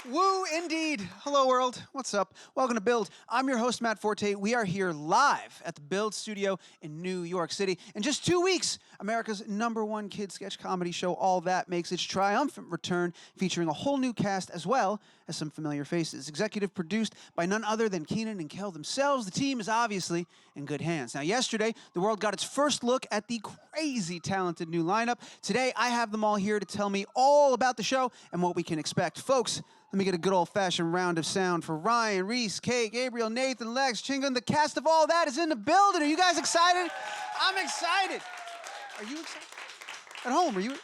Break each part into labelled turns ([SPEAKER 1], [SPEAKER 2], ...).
[SPEAKER 1] Woo, indeed. Hello, world. What's up? Welcome to Build. I'm your host, Matt Forte. We are here live at the Build studio in New York City. In just 2 weeks, America's #1 kid sketch comedy show, All That, makes its triumphant return, featuring a whole new cast as well as some familiar faces. Executive produced by none other than Kenan and Kel themselves. The team is obviously in good hands. Now, yesterday, the world got its first look at the crazy talented new lineup. Today, I have them all here to tell me all about the show and what we can expect. Folks, let me get a good old-fashioned round of sound for Ryan, Reece, Kate, Gabrielle, Nathan, Lex, Chinguun. The cast of All That is in the building. Are you guys excited? I'm excited. Are you excited? At home, are you?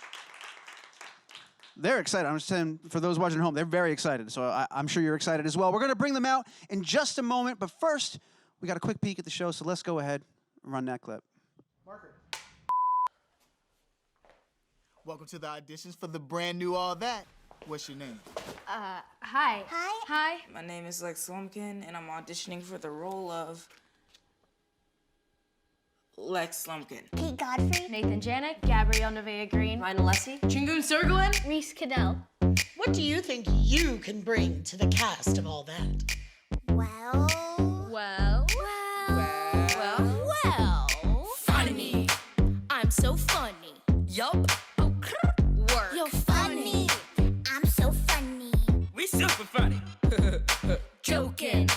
[SPEAKER 1] They're excited. I'm just saying, for those watching at home, they're very excited. So I'm sure you're excited as well. We're going to bring them out in just a moment. But first, we got a quick peek at the show. So let's go ahead and run that clip. Marker.
[SPEAKER 2] Welcome to the auditions for the brand new All That. What's your name?
[SPEAKER 3] Hi.
[SPEAKER 4] Hi.
[SPEAKER 3] Hi.
[SPEAKER 5] My name is Lumpkin, and I'm auditioning for the role of Lumpkin.
[SPEAKER 4] Pete Godfrey.
[SPEAKER 3] Nathan Janak, Gabrielle Green, Ryan Alessi, Chinguun, Sergelen,
[SPEAKER 4] Reece Caddell.
[SPEAKER 6] What do you think you can bring to the cast of All That?
[SPEAKER 4] Well.
[SPEAKER 7] Funny. I'm so funny. Yup. Work.
[SPEAKER 4] You're funny. I'm so funny.
[SPEAKER 7] We super funny. Joking.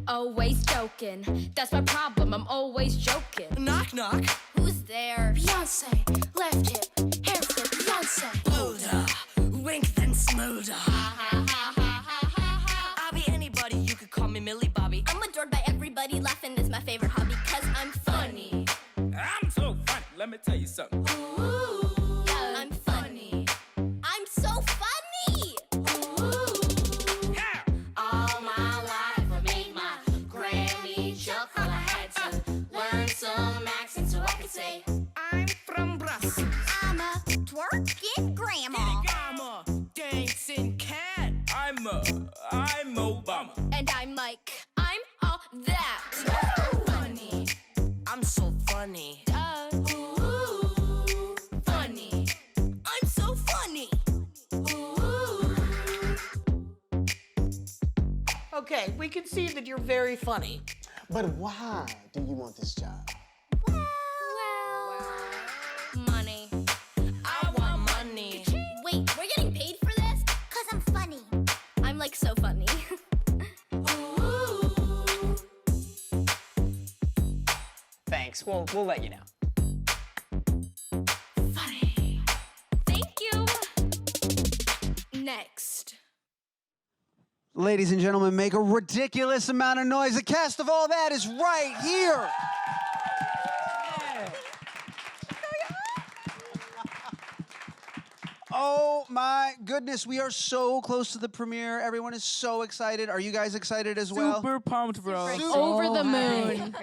[SPEAKER 7] Always joking. That's my problem. I'm always joking. Knock, knock.
[SPEAKER 4] Who's there?
[SPEAKER 7] Beyonce. Left hip. Hair flip. Beyonce. Bolder. Wink then smolder. I'll be anybody. You could call me Millie Bobby.
[SPEAKER 4] I'm adored by everybody. Laughing is my favorite hobby, cause I'm funny.
[SPEAKER 7] I'm so funny. Let me tell you something.
[SPEAKER 4] Ooh. Yeah, I'm funny. I'm so funny.
[SPEAKER 7] Ooh. Yeah.
[SPEAKER 4] All my life I made my Grammy chuckle. I had to learn some accents so I could say
[SPEAKER 7] I'm from Brussels.
[SPEAKER 4] I'm a twerking grandma.
[SPEAKER 7] I'm a dancing cat. I'm Obama.
[SPEAKER 4] And I'm like, I'm all that. Funny.
[SPEAKER 7] I'm so funny.
[SPEAKER 4] Ooh, funny. I'm so funny. Ooh.
[SPEAKER 6] Okay, we can see that you're very funny.
[SPEAKER 8] But why do you want this job?
[SPEAKER 4] Well,
[SPEAKER 7] Money. I want money.
[SPEAKER 4] wait, we're getting paid for this? Cause I'm funny. I'm like so funny. Ooh.
[SPEAKER 8] Thanks. We'll let you know.
[SPEAKER 4] Funny.
[SPEAKER 7] Thank you. Next.
[SPEAKER 1] Ladies and gentlemen, make a ridiculous amount of noise. The cast of All That is right here. Oh my goodness, we are so close to the premiere. Everyone is so excited. Are you guys excited as well?
[SPEAKER 5] Super pumped, bro.
[SPEAKER 3] Over the moon.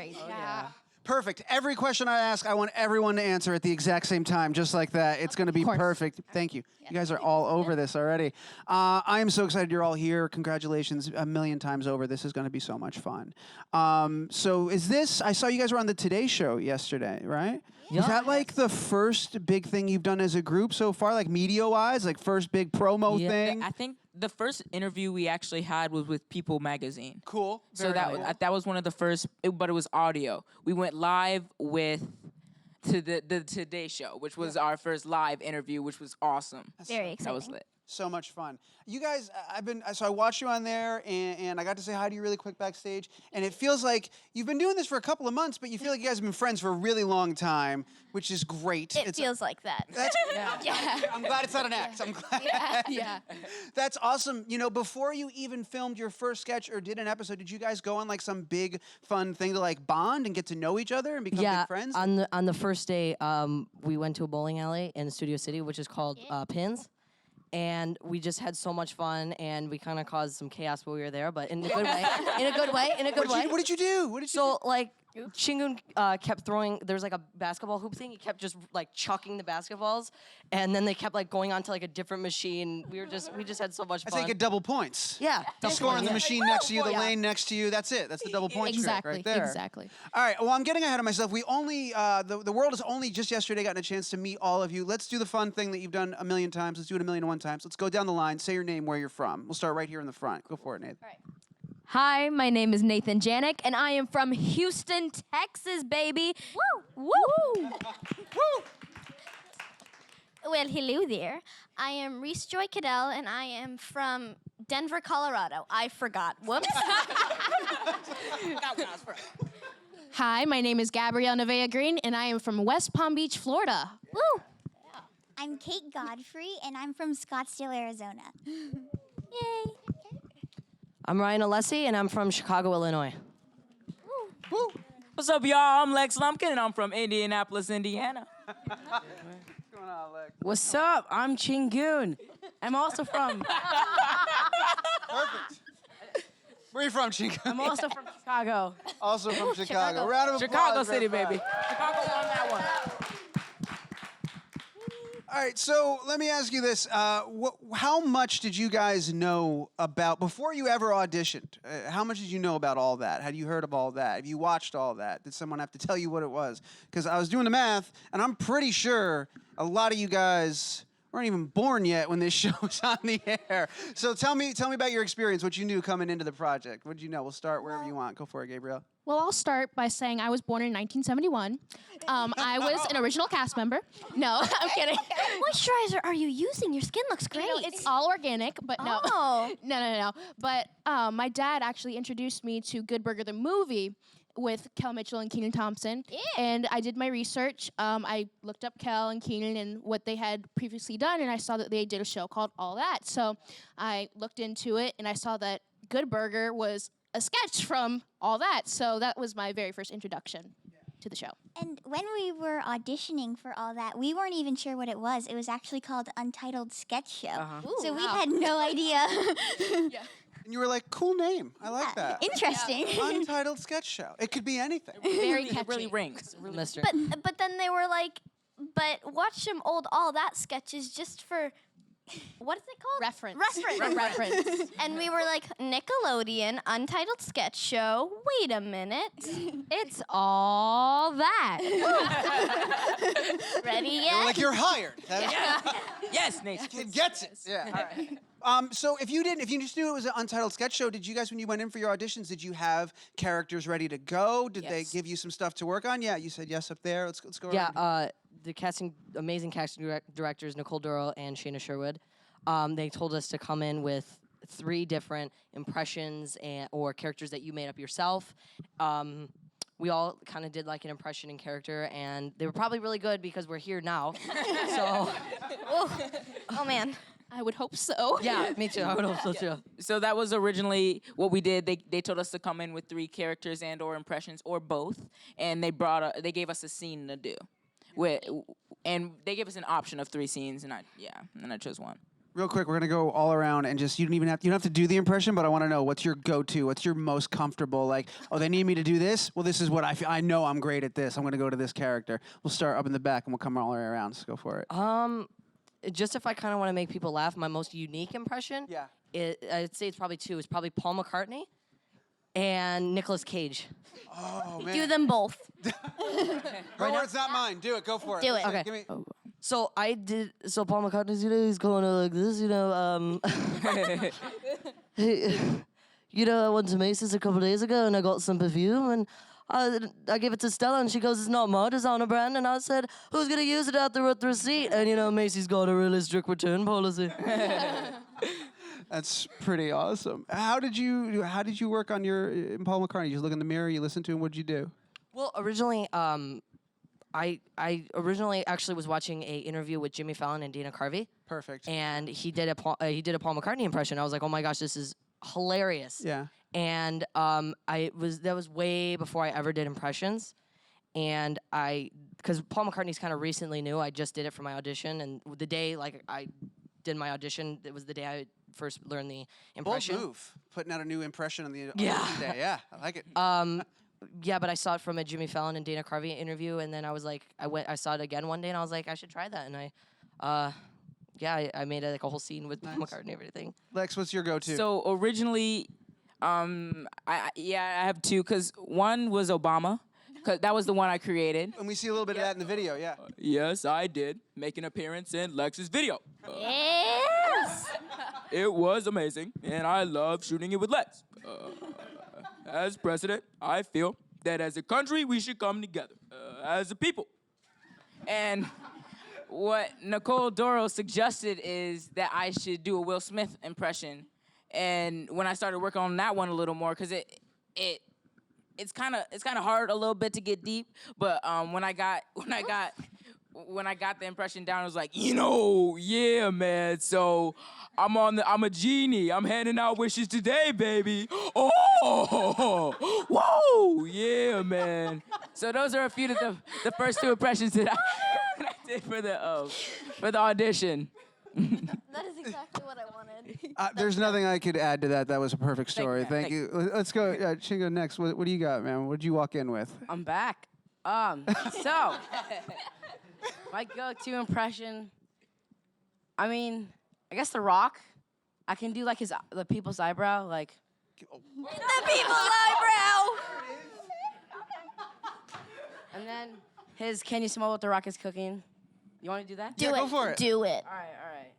[SPEAKER 1] Perfect. Every question I ask, I want everyone to answer at the exact same time, just like that. It's going to be perfect. Thank you. You guys are all over this already. I am so excited you're all here. Congratulations a million times over. This is going to be so much fun. So is this, I saw you guys were on the Today Show yesterday, right? Yeah. Is that like the first big thing you've done as a group so far, like media-wise, like first big promo thing?
[SPEAKER 5] I think the first interview we actually had was with People magazine.
[SPEAKER 1] Cool.
[SPEAKER 5] So that was one of the first, but it was audio. We went live to the Today Show, which was our first live interview, which was awesome.
[SPEAKER 4] Very exciting.
[SPEAKER 5] That was lit.
[SPEAKER 1] So much fun. You guys, so I watched you on there, and I got to say hi to you really quick backstage, and it feels like you've been doing this for a couple of months, but you feel like you guys have been friends for a really long time, which is great.
[SPEAKER 4] It feels like that.
[SPEAKER 1] That's,
[SPEAKER 4] Yeah.
[SPEAKER 1] I'm glad it's not an act. I'm glad.
[SPEAKER 4] Yeah.
[SPEAKER 1] That's awesome. You know, before you even filmed your first sketch or did an episode, did you guys go on like some big fun thing to like bond and get to know each other and become big friends?
[SPEAKER 9] On the first day, we went to a bowling alley in Studio City, which is called Pins. And we just had so much fun, and we kind of caused some chaos while we were there, but in a good way. In a good way.
[SPEAKER 1] What did you do? What did you do?
[SPEAKER 9] Like, Chinguun kept throwing. There's like a basketball hoop thing. He kept just like chucking the basketballs, and then they kept like going on to like a different machine. We just had so much
[SPEAKER 1] I
[SPEAKER 9] fun.
[SPEAKER 1] think get double points.
[SPEAKER 9] Yeah,
[SPEAKER 1] You
[SPEAKER 9] double
[SPEAKER 1] score on the
[SPEAKER 9] points.
[SPEAKER 1] machine next to you, the
[SPEAKER 9] Yeah.
[SPEAKER 1] lane next to you. That's it. That's the double point trick right there.
[SPEAKER 10] Exactly.
[SPEAKER 1] All right. Well, I'm getting ahead of myself. We only the world has only just yesterday gotten a chance to meet all of you. Let's do the fun thing that you've done a million times. Let's do it a million and one times. Let's go down the line. Say your name, where you're from. We'll start right here in the front. Go for it, Nathan.
[SPEAKER 7] Hi, my name is Nathan Janak, and I am from Houston, Texas, baby. Woo! Woo!
[SPEAKER 11] Well, hello there. I am Reece Caddell, and I am from Denver, Colorado. I forgot. Whoops.
[SPEAKER 10] Hi, my name is Gabrielle Green, and I am from West Palm Beach, Florida.
[SPEAKER 11] Woo! I'm Kate Godfrey, and I'm from Scottsdale, Arizona. Yay!
[SPEAKER 9] I'm Ryan Alessi, and I'm from Chicago, Illinois.
[SPEAKER 5] What's up, y'all? I'm Lex Lumpkin, and I'm from Indianapolis, Indiana.
[SPEAKER 8] What's up? I'm Chinguun. I'm also from.
[SPEAKER 1] Perfect. Where are you from, Chinguun?
[SPEAKER 8] I'm also from Chicago.
[SPEAKER 1] Also from Chicago. Round of applause.
[SPEAKER 5] Chicago City,
[SPEAKER 1] right
[SPEAKER 5] baby. Chicago won that one.
[SPEAKER 1] All right, so let me ask you this. How much did you guys know about, before you ever auditioned, how much did you know about all that? Had you heard of all that? Have you watched all that? Did someone have to tell you what it was? Because I was doing the math, and I'm pretty sure a lot of you guys weren't even born yet when this show was on the air. So tell me about your experience, what you knew coming into the project. What did you know? We'll start wherever you want. Go for it, Gabrielle.
[SPEAKER 10] Well, I'll start by saying I was born in 1971. I was an original cast member. No, I'm kidding.
[SPEAKER 11] What moisturizer are you using? Your skin looks great.
[SPEAKER 10] It's all organic, but no.
[SPEAKER 11] Oh.
[SPEAKER 10] No. But my dad actually introduced me to Good Burger, the movie, with Kel Mitchell and Kenan Thompson.
[SPEAKER 11] Yeah.
[SPEAKER 10] And I did my research. I looked up Kel and Kenan and what they had previously done, and I saw that they did a show called All That. So I looked into it, and I saw that Good Burger was a sketch from All That. So that was my very first introduction to the show.
[SPEAKER 11] And when we were auditioning for All That, we weren't even sure what it was. It was actually called Untitled Sketch Show. So we had no idea.
[SPEAKER 1] And you were like, cool name. I like that.
[SPEAKER 11] Interesting.
[SPEAKER 1] Untitled sketch show. It could be anything.
[SPEAKER 10] Very
[SPEAKER 5] It really
[SPEAKER 10] catchy.
[SPEAKER 5] rings. Really
[SPEAKER 9] Mister.
[SPEAKER 11] But then they were like, but watch some old All That sketches just for, what is it called?
[SPEAKER 10] Reference.
[SPEAKER 11] Reference. And we were like, Nickelodeon, Untitled Sketch Show. Wait a minute. It's All That. Ready yet?
[SPEAKER 1] You're like, you're hired.
[SPEAKER 5] Yes, Nate.
[SPEAKER 1] Kid gets it. Yeah. All right. So if you just knew it was an Untitled Sketch Show, did you guys, when you went in for your auditions, did you have characters ready to go? Did they
[SPEAKER 5] Yes.
[SPEAKER 1] give you some stuff to work on? Yeah, you said yes up there. Let's go.
[SPEAKER 9] Yeah, the amazing casting directors, Nicole Durrell and Shayna Sherwood, they told us to come in with 3 different impressions or characters that you made up yourself. We all kind of did like an impression in character, and they were probably really good because we're here now. So,
[SPEAKER 11] Oh, man.
[SPEAKER 10] I would hope so.
[SPEAKER 9] yeah, me too. I would hope so too.
[SPEAKER 5] So that was originally what we did. They told us to come in with 3 characters and or impressions or both, and they gave us a scene to do, and they gave us an option of 3 scenes, and I chose one.
[SPEAKER 1] Real quick, we're gonna go all around and just you don't have to do the impression, but I want to know what's your go-to, what's your most comfortable. Like, oh, they need me to do this. Well, this is what I feel. I know I'm great at this. I'm gonna go to this character. We'll start up in the back and we'll come all the way around. Let's go for it.
[SPEAKER 9] Just if I kind of want to make people laugh, my most unique impression, I'd say it's probably 2. It's probably Paul McCartney and Nicolas Cage.
[SPEAKER 1] Oh man.
[SPEAKER 11] Do them both.
[SPEAKER 1] Right now, it's not mine. Do it. Go for it.
[SPEAKER 11] Do it.
[SPEAKER 9] Okay.
[SPEAKER 1] Give me.
[SPEAKER 9] So Paul McCartney's, he's going like this, I went to Macy's a couple days ago and I got some perfume and I gave it to Stella and she goes, it's not my designer brand. And I said, who's going to use it out there with the receipt? And, Macy's got a really strict return policy.
[SPEAKER 1] That's pretty awesome. How did you work on your Paul McCartney? You just look in the mirror, you listen to him. What'd you do?
[SPEAKER 9] Well, originally, I originally actually was watching a interview with Jimmy Fallon and Dana Carvey.
[SPEAKER 1] Perfect.
[SPEAKER 9] And he did a Paul McCartney impression. I was like, oh my gosh, this is hilarious.
[SPEAKER 1] Yeah.
[SPEAKER 9] And that was way before I ever did impressions. And because Paul McCartney's kind of recently new, I just did it for my audition. And the day I did my audition, it was the day I first learned the impression.
[SPEAKER 1] Bold move. Putting out a new impression on the
[SPEAKER 9] Yeah.
[SPEAKER 1] audition day. Yeah, I like it.
[SPEAKER 9] Yeah, but I saw it from a Jimmy Fallon and Dana Carvey interview, and then I was like, I saw it again one day, and I was like, I should try that, and I made like a whole scene with Paul McCartney and everything.
[SPEAKER 1] Lex, what's your go-to?
[SPEAKER 5] So originally, I have two, because one was Obama, because that was the one I created.
[SPEAKER 1] And we see a little bit of that in the video, yeah.
[SPEAKER 5] Yes, I did. Make an appearance in Lex's video.
[SPEAKER 11] Yes.
[SPEAKER 5] It was amazing, and I love shooting it with Lex. As president, I feel that as a country, we should come together as a people. And what Nicole Doro suggested is that I should do a Will Smith impression. And when I started working on that one a little more, because it's kind of hard a little bit to get deep. But when I got the impression down, I was like, yeah, man. So I'm a genie. I'm handing out wishes today, baby. Oh, whoa, yeah, man. So those are a few of the first two impressions that I did for the audition.
[SPEAKER 11] That is exactly what I wanted.
[SPEAKER 1] There's nothing I could add to that. That was a perfect story.
[SPEAKER 5] Thank you.
[SPEAKER 1] Let's go, Chinguun, next. What do you got, man? What did you walk in with?
[SPEAKER 8] I'm back. So my go-to impression, I mean, I guess The Rock. I can do like the people's eyebrow, like.
[SPEAKER 11] The people's eyebrow.
[SPEAKER 8] And then his "Can you smell what The Rock is cooking?" You want to do that?
[SPEAKER 11] Do
[SPEAKER 1] Yeah,
[SPEAKER 11] it.
[SPEAKER 1] go for it.
[SPEAKER 11] Do it.
[SPEAKER 8] All right.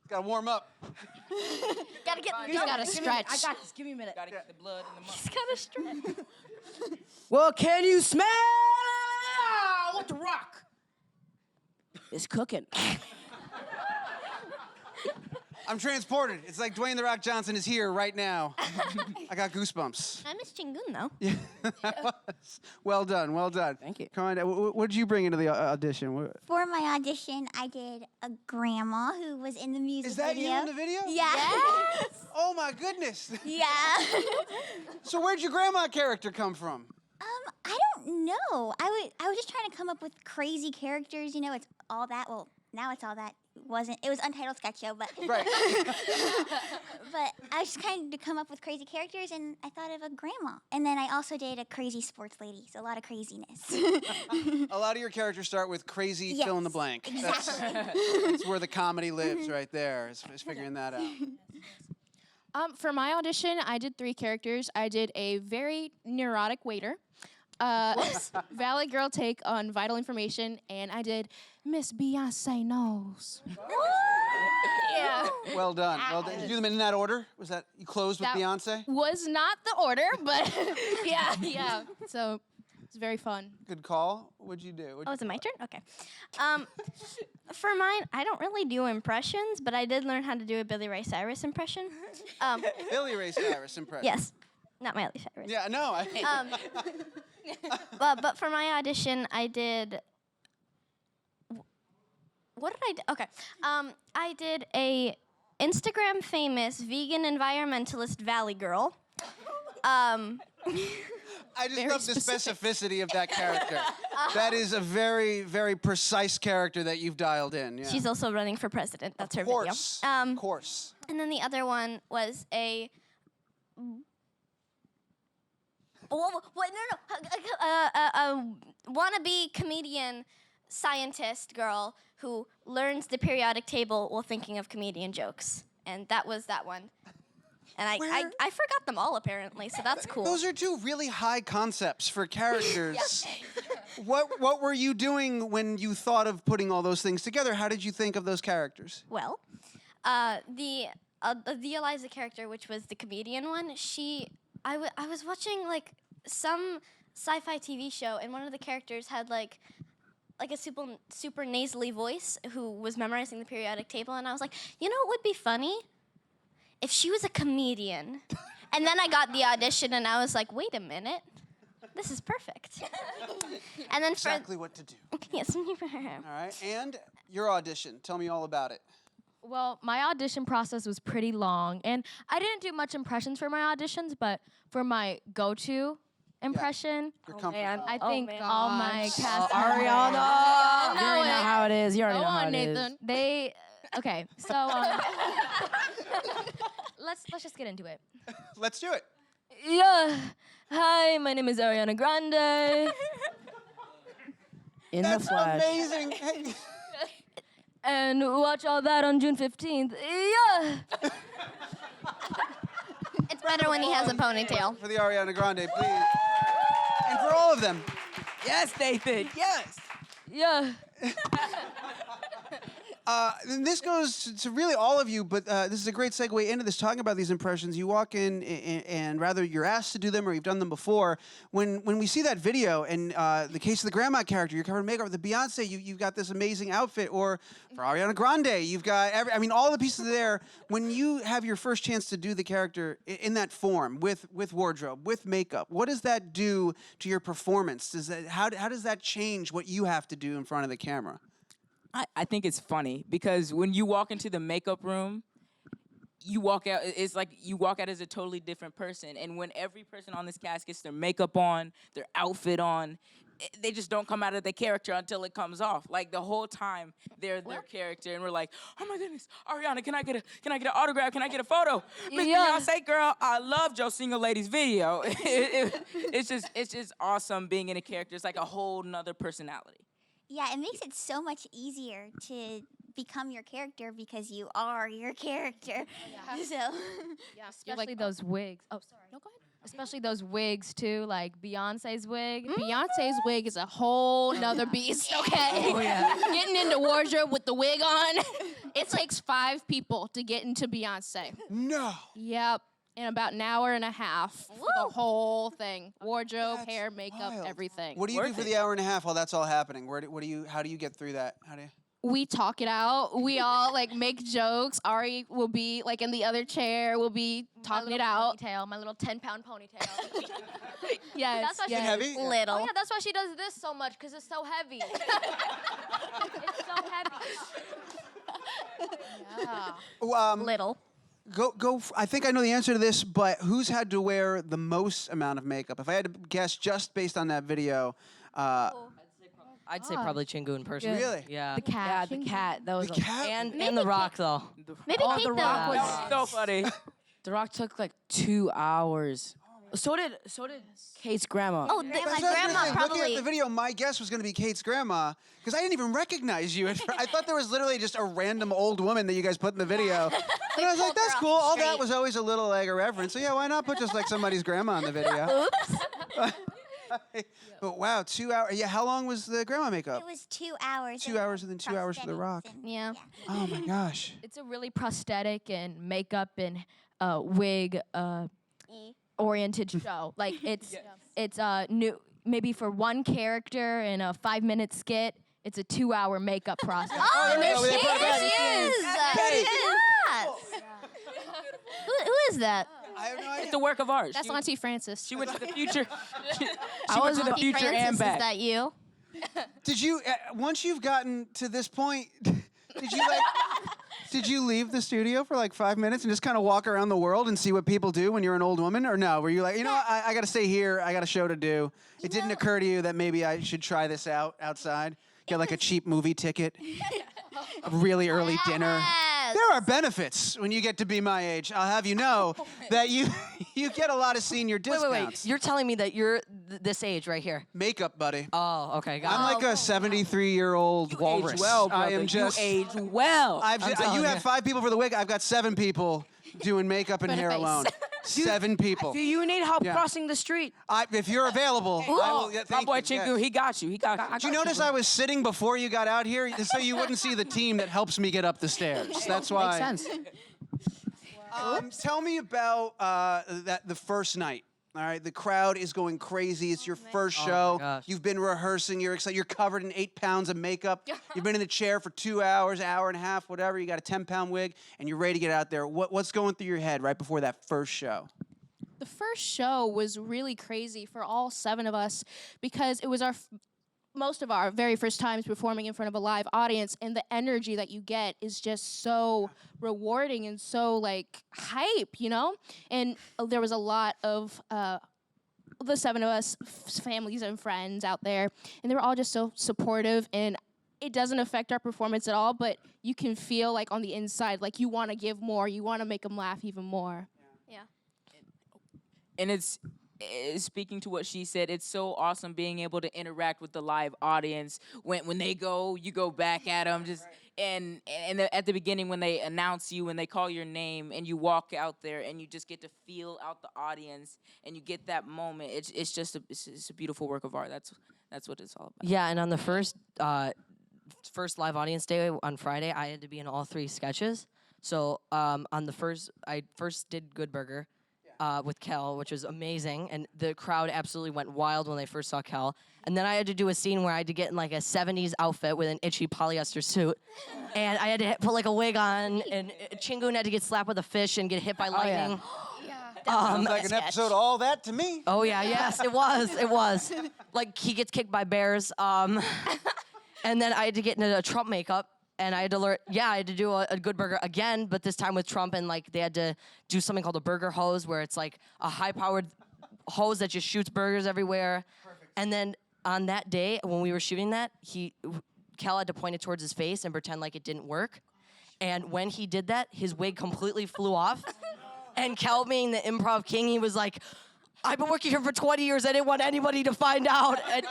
[SPEAKER 1] Gotta warm up.
[SPEAKER 11] Gotta get.
[SPEAKER 10] You just gotta stretch.
[SPEAKER 8] I got this. Give me a minute.
[SPEAKER 5] Gotta get the blood in the
[SPEAKER 11] Just gotta stretch.
[SPEAKER 8] Well, can you smell what The Rock is cooking?
[SPEAKER 1] I'm transported. It's like Dwayne "The Rock" Johnson is here right now. I got goosebumps.
[SPEAKER 11] I miss Chinguun though.
[SPEAKER 1] Yeah, that was. Well done, well done.
[SPEAKER 8] Thank you.
[SPEAKER 1] Come on, what did you bring into the audition?
[SPEAKER 12] For my audition, I did a grandma who was in the music
[SPEAKER 1] Is that
[SPEAKER 12] video.
[SPEAKER 1] you in the video?
[SPEAKER 12] Yeah.
[SPEAKER 1] Oh my goodness.
[SPEAKER 12] Yeah.
[SPEAKER 1] So where'd your grandma character come from?
[SPEAKER 12] I don't know. I was just trying to come up with crazy characters. You know, it's all that. Well, now it's all that. It was Untitled Sketch Show, but
[SPEAKER 1] Right.
[SPEAKER 12] but I was just kind of to come up with crazy characters, and I thought of a grandma. And then I also did a crazy sports lady, so a lot of craziness.
[SPEAKER 1] A lot of your characters start with crazy
[SPEAKER 12] Yes,
[SPEAKER 1] fill in the blank.
[SPEAKER 12] exactly.
[SPEAKER 1] That's where the comedy lives right there, is figuring that out.
[SPEAKER 10] For my audition, I did 3 characters. I did a very neurotic waiter, Valley Girl take on vital information, and I did Miss Beyonce Knows. Yeah.
[SPEAKER 1] Well done. Well done. Did you do them in that order? Was that you closed with
[SPEAKER 10] That
[SPEAKER 1] Beyonce?
[SPEAKER 10] Was not the order, but yeah. So it's very fun.
[SPEAKER 1] Good call. What'd you do?
[SPEAKER 11] Oh, is it my turn? Okay. For mine, I don't really do impressions, but I did learn how to do a Billy Ray Cyrus impression.
[SPEAKER 1] Billy Ray Cyrus impression.
[SPEAKER 11] Yes, not Miley Cyrus.
[SPEAKER 1] Yeah, no.
[SPEAKER 11] But for my audition, I did. What did I do? Okay. I did a Instagram famous vegan environmentalist Valley Girl.
[SPEAKER 1] I just love the specificity of that character. That is a very, very precise character that you've dialed in. Yeah.
[SPEAKER 11] She's also running for president. That's her
[SPEAKER 1] Of course.
[SPEAKER 11] video.
[SPEAKER 1] Of course.
[SPEAKER 11] And then the other one was a. A wannabe comedian scientist girl who learns the periodic table while thinking of comedian jokes. And that was that one. And I forgot them all, apparently, so that's cool.
[SPEAKER 1] Those are 2 really high concepts for characters. What were you doing when you thought of putting all those things together? How did you think of those characters?
[SPEAKER 11] Well, the Eliza character, which was the comedian one, I was watching, like, some sci-fi TV show, and one of the characters had, like a super nasally voice who was memorizing the periodic table, and I was like, you know what would be funny? If she was a comedian. And then I got the audition, and I was like, wait a minute. This is perfect. And then
[SPEAKER 1] exactly what to do.
[SPEAKER 11] Yes.
[SPEAKER 1] All right, and your audition. Tell me all about it.
[SPEAKER 13] Well, my audition process was pretty long, and I didn't do much impressions for my auditions, but for my go-to impression, I think all my cast
[SPEAKER 8] Ariana! You already know how it is. You already know
[SPEAKER 13] Go
[SPEAKER 8] how
[SPEAKER 13] on,
[SPEAKER 8] it is.
[SPEAKER 13] Nathan. Okay, so let's just get into it.
[SPEAKER 1] Let's do it.
[SPEAKER 13] Yeah. Hi, my name is Ariana Grande.
[SPEAKER 9] In
[SPEAKER 1] That's
[SPEAKER 9] the flesh.
[SPEAKER 1] amazing. Hey.
[SPEAKER 13] And watch all that on June 15th. Yeah.
[SPEAKER 11] It's better when he has a ponytail.
[SPEAKER 1] For the Ariana Grande, please. And for all of them.
[SPEAKER 5] Yes, Nathan. Yes.
[SPEAKER 13] Yeah.
[SPEAKER 1] And this goes to really all of you, but this is a great segue into this, talking about these impressions. You walk in, and rather you're asked to do them or you've done them before. When we see that video, and the case of the grandma character, you're covered in makeup. The Beyonce, you've got this amazing outfit. Or for Ariana Grande, you've got, all the pieces are there. When you have your first chance to do the character in that form, with wardrobe, with makeup, what does that do to your performance? How does that change what you have to do in front of the camera?
[SPEAKER 5] I think it's funny because when you walk into the makeup room, you walk out, it's like you walk out as a totally different person. And when every person on this cast gets their makeup on, their outfit on, they just don't come out of their character until it comes off. Like the whole time they're their character, and we're like, oh my goodness, Ariana, can I get an autograph? Can I get a photo? Miss Beyonce, girl, I love Joe Single Lady's video. It's just awesome being in a character. It's like a whole nother personality.
[SPEAKER 12] Yeah, it makes it so much easier to become your character because you are your character.
[SPEAKER 13] Yeah.
[SPEAKER 12] So
[SPEAKER 13] Yeah, especially those wigs. Oh, sorry. No, go ahead. Especially those wigs too, like Beyonce's wig.
[SPEAKER 10] Beyonce's wig is a whole nother beast, okay?
[SPEAKER 9] Oh, yeah.
[SPEAKER 10] Getting into wardrobe with the wig on, it takes 5 people to get into Beyonce.
[SPEAKER 1] No.
[SPEAKER 10] Yep. In about an hour and a half for the whole thing. Wardrobe, hair, makeup,
[SPEAKER 1] wild.
[SPEAKER 10] everything.
[SPEAKER 1] What do you do for the hour and a half while that's all happening? How do you get through that?
[SPEAKER 10] We talk it out. We all make jokes. Ari will be in the other chair. We'll be talking it out.
[SPEAKER 13] My little 10-pound ponytail.
[SPEAKER 10] Yes.
[SPEAKER 13] That's why
[SPEAKER 1] Is it heavy?
[SPEAKER 11] Little.
[SPEAKER 13] Oh yeah, that's why she does this so much, because it's so heavy. It's so heavy.
[SPEAKER 10] Yeah.
[SPEAKER 11] Little.
[SPEAKER 1] Go. I think I know the answer to this, but who's had to wear the most amount of makeup? If I had to guess, just based on that video,
[SPEAKER 9] I'd say probably Chinguun personally.
[SPEAKER 1] Really?
[SPEAKER 9] Yeah.
[SPEAKER 13] The cat.
[SPEAKER 8] Yeah, the cat. That was
[SPEAKER 1] The cat?
[SPEAKER 9] And The Rock though.
[SPEAKER 11] Maybe
[SPEAKER 8] Oh,
[SPEAKER 11] Kate
[SPEAKER 8] The
[SPEAKER 11] though.
[SPEAKER 8] Rock was
[SPEAKER 5] So funny.
[SPEAKER 8] The Rock took like 2 hours. So did Kate's grandma.
[SPEAKER 11] Oh,
[SPEAKER 1] That's
[SPEAKER 11] my
[SPEAKER 1] what I was
[SPEAKER 11] grandma
[SPEAKER 1] gonna say. Looking at
[SPEAKER 11] probably.
[SPEAKER 1] the video, my guess was going to be Kate's grandma because I didn't even recognize you. I thought there was literally just a random old woman that you guys put in the video. And I was like,
[SPEAKER 11] pulled her
[SPEAKER 1] that's
[SPEAKER 11] off
[SPEAKER 1] cool.
[SPEAKER 11] the
[SPEAKER 1] All that
[SPEAKER 11] street.
[SPEAKER 1] was always a little irreverent. So yeah, why not put just somebody's grandma in the video?
[SPEAKER 11] Oops.
[SPEAKER 1] But wow, 2 hours. Yeah, how long was the grandma makeup?
[SPEAKER 12] it was 2 hours.
[SPEAKER 1] 2 hours and then 2 hours for The
[SPEAKER 12] prosthetics
[SPEAKER 1] Rock.
[SPEAKER 12] and-
[SPEAKER 11] Yeah.
[SPEAKER 1] Oh my gosh.
[SPEAKER 13] It's a really prosthetic and makeup and wig oriented show. Like it's new. Maybe for one character in a 5-minute skit, it's a 2-hour makeup process.
[SPEAKER 11] Oh,
[SPEAKER 1] there
[SPEAKER 11] there
[SPEAKER 1] we go.
[SPEAKER 11] she is.
[SPEAKER 1] Kate.
[SPEAKER 11] Yes. Who is that?
[SPEAKER 1] I have no idea.
[SPEAKER 5] It's a work of art.
[SPEAKER 10] That's Auntie Frances.
[SPEAKER 5] She went to the future. She
[SPEAKER 11] I
[SPEAKER 5] went
[SPEAKER 11] was
[SPEAKER 5] to the
[SPEAKER 11] Auntie
[SPEAKER 5] future
[SPEAKER 11] Frances.
[SPEAKER 5] and back.
[SPEAKER 11] Is that you?
[SPEAKER 1] Did you once you've gotten to this point? Did you leave the studio for 5 minutes and just kind of walk around the world and see what people do when you're an old woman, or no? Were you like, I got to stay here. I got a show to do. It didn't occur to you that maybe I should try this out outside. Get a cheap movie ticket, a really early dinner.
[SPEAKER 11] Yes.
[SPEAKER 1] There are benefits when you get to be my age. I'll have you know that you get a lot of senior discounts.
[SPEAKER 9] Wait. You're telling me that you're this age right here?
[SPEAKER 1] Makeup, buddy.
[SPEAKER 9] Oh, okay. Got
[SPEAKER 1] I'm
[SPEAKER 9] it.
[SPEAKER 1] like a 73-year-old walrus.
[SPEAKER 5] Age well, brother.
[SPEAKER 1] I am just.
[SPEAKER 5] You age well.
[SPEAKER 1] You have 5 people for the wig. I've got 7 people doing makeup and hair
[SPEAKER 10] face.
[SPEAKER 1] alone. 7 people.
[SPEAKER 8] Do you need help
[SPEAKER 1] Yeah.
[SPEAKER 8] crossing the street?
[SPEAKER 1] If you're available, I will. Yeah,
[SPEAKER 5] My
[SPEAKER 1] thank
[SPEAKER 5] boy
[SPEAKER 1] you,
[SPEAKER 5] Chinguun,
[SPEAKER 1] yes.
[SPEAKER 5] he got you. He got you.
[SPEAKER 1] Did you notice I was sitting before you got out here, so you wouldn't see the team that helps me get up the stairs? That's why.
[SPEAKER 8] Makes sense.
[SPEAKER 1] Tell me about the first night. All right, the crowd is going crazy. It's your first show.
[SPEAKER 9] gosh.
[SPEAKER 1] You've been rehearsing. You're excited. You're covered in 8 pounds of makeup. You've been in the chair for 2 hours, hour and a half, whatever. You got a 10-pound wig, and you're ready to get out there. What's going through your head right before that first show?
[SPEAKER 10] The first show was really crazy for all 7 of us because it was most of our very first times performing in front of a live audience, and the energy that you get is just so rewarding and so hype, And there was a lot of the 7 of us, families and friends out there, and they were all just so supportive, and it doesn't affect our performance at all, but you can feel on the inside, you want to give more, you want to make them laugh even more.
[SPEAKER 11] Yeah.
[SPEAKER 5] and it's speaking to what she said, it's so awesome being able to interact with the live audience. When they go, you go back at them. Just at the beginning when they announce you, when they call your name, and you walk out there and you just get to feel out the audience and you get that moment. It's just a beautiful work of art. That's what it's all about.
[SPEAKER 9] Yeah, and on the first live audience day on Friday, I had to be in all 3 sketches. So on the first, I first did Good Burger. With Kel, which was amazing, and the crowd absolutely went wild when they first saw Kel. And then I had to do a scene where I had to get in like a 70s outfit with an itchy polyester suit, and I had to put like a wig on, and Chinguun had to get slapped with a fish and get hit by lightning.
[SPEAKER 1] Sounds like an episode of All That to me.
[SPEAKER 9] Oh yeah, yes, it was. Like he gets kicked by bears. And then I had to get into a Trump makeup. And I had to do a Good Burger again, but this time with Trump, and like they had to do something called a burger hose, where it's like a high-powered hose that just shoots burgers everywhere. Perfect. And then on that day, when we were shooting that, Cal had to point it towards his face and pretend like it didn't work. And when he did that, his wig completely flew off. And Cal, being the improv king, he was like, "I've been working here for 20 years. I didn't want anybody to find out." And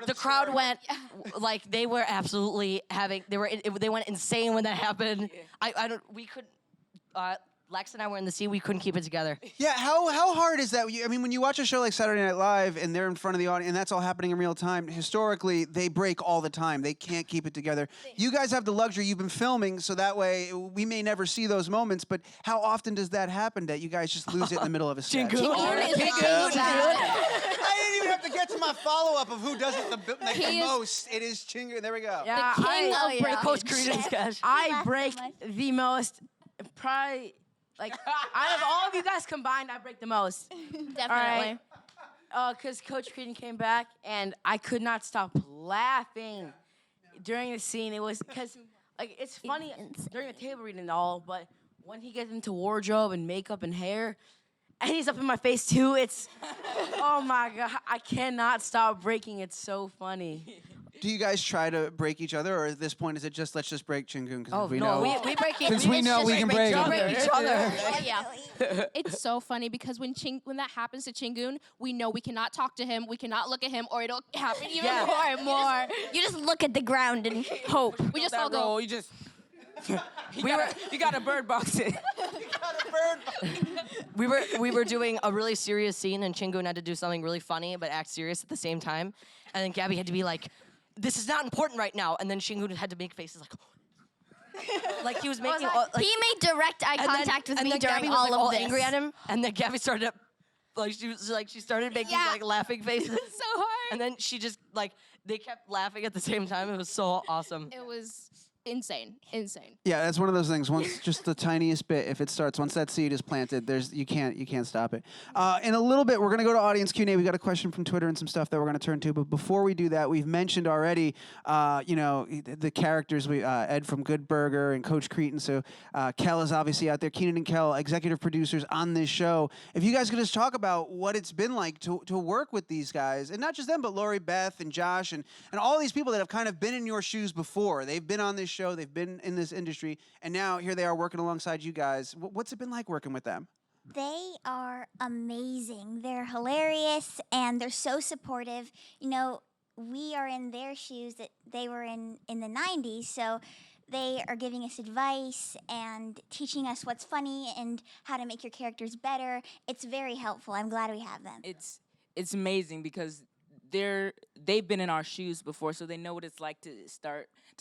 [SPEAKER 9] the crowd went like they were absolutely they went insane when that happened. Lex and I were in the scene. We couldn't keep it together.
[SPEAKER 1] Yeah, how hard is that? I mean, when you watch a show like Saturday Night Live and they're in front of the audience and that's all happening in real time, historically, they break all the time. They can't keep it together. You guys have the luxury. You've been filming, so that way we may never see those moments, but how often does that happen that you guys just lose it in the middle of a set? I didn't even have to get to my follow-up of who does it the most. It is Chinguun. There we go.
[SPEAKER 8] Yeah,
[SPEAKER 10] The king of break.
[SPEAKER 9] Coach Creedon sketch.
[SPEAKER 8] I break the most, probably, like, out of all of you guys combined, I break the most.
[SPEAKER 10] Definitely.
[SPEAKER 8] Because Coach Creedon came back, and I could not stop laughing during the scene. It was, because, like, it's funny during the table reading and all, but when he gets into wardrobe and makeup and hair, and he's up in my face, too, it's, oh, my God, I cannot stop breaking. It's so funny.
[SPEAKER 1] Do you guys try to break each other, or at this point is it just let's just break Chinguun?
[SPEAKER 9] Oh, no, we break each other.
[SPEAKER 1] Because we know we can break
[SPEAKER 9] each other.
[SPEAKER 10] Yeah. It's so funny because when that happens to Chinguun, we know we cannot talk to him, we cannot look at him, or it'll happen even more and more.
[SPEAKER 11] You just look at the ground and hope.
[SPEAKER 10] We just all go.
[SPEAKER 5] You just. You got a bird box it.
[SPEAKER 9] We were doing a really serious scene, and Chinguun had to do something really funny but act serious at the same time. And then Gabby had to be like, "This is not important right now." And then Chinguun had to make faces like he was making.
[SPEAKER 11] He made direct eye contact with me during
[SPEAKER 9] Gabby was
[SPEAKER 11] all of
[SPEAKER 9] all
[SPEAKER 11] this.
[SPEAKER 9] angry at him, and then Gabby started she started making like laughing faces.
[SPEAKER 10] So hard.
[SPEAKER 9] And then she just they kept laughing at the same time. It was so awesome.
[SPEAKER 10] It was insane.
[SPEAKER 1] Yeah, that's one of those things. Once just the tiniest bit, if it starts, once that seed is planted, you can't stop it. In a little bit, we're gonna go to audience Q&A. We got a question from Twitter and some stuff that we're gonna turn to. But before we do that, we've mentioned already, the characters. Ed from Good Burger and Coach Creedon. So Kel is obviously out there. Kenan and Kel, executive producers on this show. If you guys could just talk about what it's been like to work with these guys, and not just them, but Lori, Beth, and Josh, and all these people that have kind of been in your shoes before. They've been on this show, they've been in this industry, and now here they are working alongside you guys. What's it been like working with them?
[SPEAKER 12] They are amazing. They're hilarious, and they're so supportive. You know, we are in their shoes that they were in the 90s, so they are giving us advice and teaching us what's funny and how to make your characters better. It's very helpful. I'm glad we have them.
[SPEAKER 5] It's amazing because they've been in our shoes before, so they know what it's like to